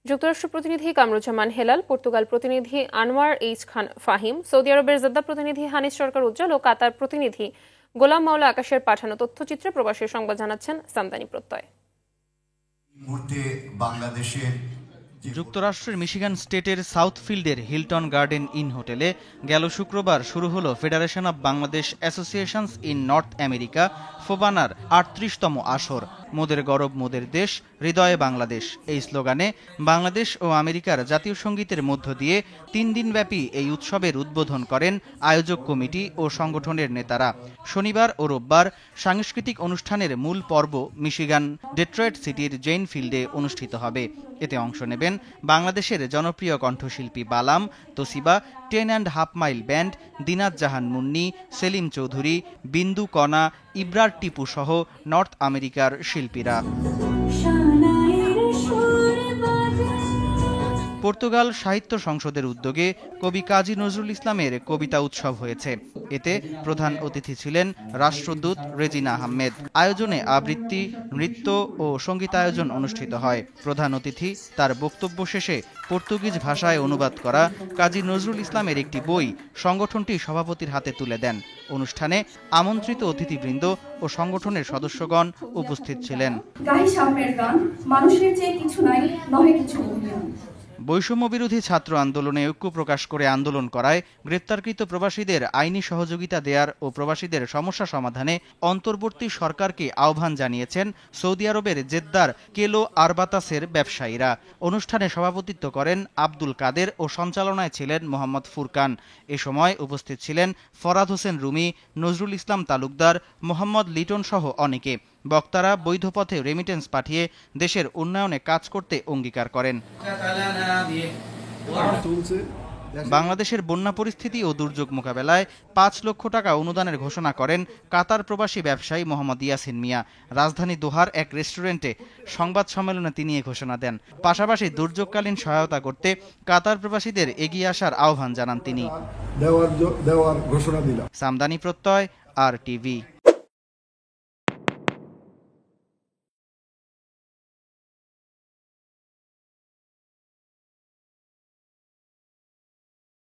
যুক্তরাষ্ট্র প্রতিনিধি কামরুজ্জামান হেলাল, পর্তুগাল প্রতিনিধি আনোয়ার এইচ খান ফাহিম, সৌদি আরবের জেদ্দা প্রতিনিধি হানিস সরকার উজ্জ্বল ও কাতার প্রতিনিধি গোলাম মাওলা আকাশের পাঠানো তথ্যচিত্রে প্রবাসী সংবাদ জানাচ্ছেন সামদানি প্রত্যয়। যুক্তরাষ্ট্রের মিশিগান স্টেটের সাউথফিল্ডের হিলটন গার্ডেন ইন হোটেলে গেল শুক্রবার শুরু হলো federation of Bangladesh associations in North America ফোবানার ৩৮তম আসর। মোদের গরব মোদের দেশ, হৃদয়ে বাংলাদেশ এই স্লোগানে বাংলাদেশ ও আমেরিকার জাতীয় সঙ্গীতের মধ্য দিয়ে ৩ দিনব্যাপী এই উৎসবের উদ্বোধন করেন আয়োজক কমিটি ও সংগঠনের নেতারা। শনিবার ও রোববার সাংস্কৃতিক অনুষ্ঠানের মূল পর্ব মিশিগান ডেট্রয়েট সিটির জেইন ফিল্ডে অনুষ্ঠিত হবে। এতে অংশ নেবেন বাংলাদেশের জনপ্রিয় কণ্ঠশিল্পী বালাম, তোসিবা, 10.5 মাইল ব্যান্ড, দিনাত জাহান মুন্নি, সেলিম চৌধুরী, বিন্দু কণা, ইব্রার টিপু সহ নর্থ আমেরিকার শিল্পীরা। পর্তুগাল সাহিত্য সংসদের উদ্যোগে কবি কাজী নজরুল ইসলামের কবিতা উৎসব হয়েছে। এতে প্রধান অতিথি ছিলেন রাষ্ট্রদূত রেজিনা আহমেদ। আয়োজনে আবৃত্তি, নৃত্য ও সঙ্গীতায়োজন অনুষ্ঠিত হয়। প্রধান অতিথি তার বক্তব্য শেষে পর্তুগিজ ভাষায় অনুবাদ করা কাজী নজরুল ইসলামের একটি বই সংগঠনটি সভাপতির হাতে তুলে দেন। অনুষ্ঠানে আমন্ত্রিত অতিথিবৃন্দ ও সংগঠনের সদস্যগণ উপস্থিত ছিলেন। বৈষম্য বিরোধী ছাত্র আন্দোলনে ঐক্য প্রকাশ করে আন্দোলন করায় গ্রেপ্তারকৃত প্রবাসীদের আইনি সহযোগিতা দেয়ার ও প্রবাসীদের সমস্যা সমাধানে অন্তর্বর্তী সরকারকে আহ্বান জানিয়েছেন সৌদি আরবের জেদ্দার কেলো আরবাতাসের ব্যবসায়ীরা। অনুষ্ঠানে সভাপতিত্ব করেন আব্দুল কাদের ও সঞ্চালনায় ছিলেন মোহাম্মদ ফুরকান। এ সময় উপস্থিত ছিলেন ফরাদ হোসেন রুমি, নজরুল ইসলাম তালুকদার, মোহাম্মদ লিটন সহ অনেকে। বক্তারা বৈধ পথে রেমিটেন্স পাঠিয়ে দেশের উন্নয়নে কাজ করতে অঙ্গীকার করেন। বাংলাদেশের বন্যা পরিস্থিতি ও দুর্যোগ মোকাবেলায় ৫ লক্ষ টাকা অনুদানের ঘোষণা করেন কাতার প্রবাসী ব্যবসায়ী মোহাম্মদ ইয়াসিন মিয়া। রাজধানী দোহার এক রেস্টুরেন্টে সংবাদ সম্মেলনে তিনি এ ঘোষণা দেন। পাশাপাশি দুর্যোগকালীন সহায়তা করতে কাতার প্রবাসীদের এগিয়ে আসার আহ্বান জানান তিনি। সামদানি প্রত্যয়, RTV।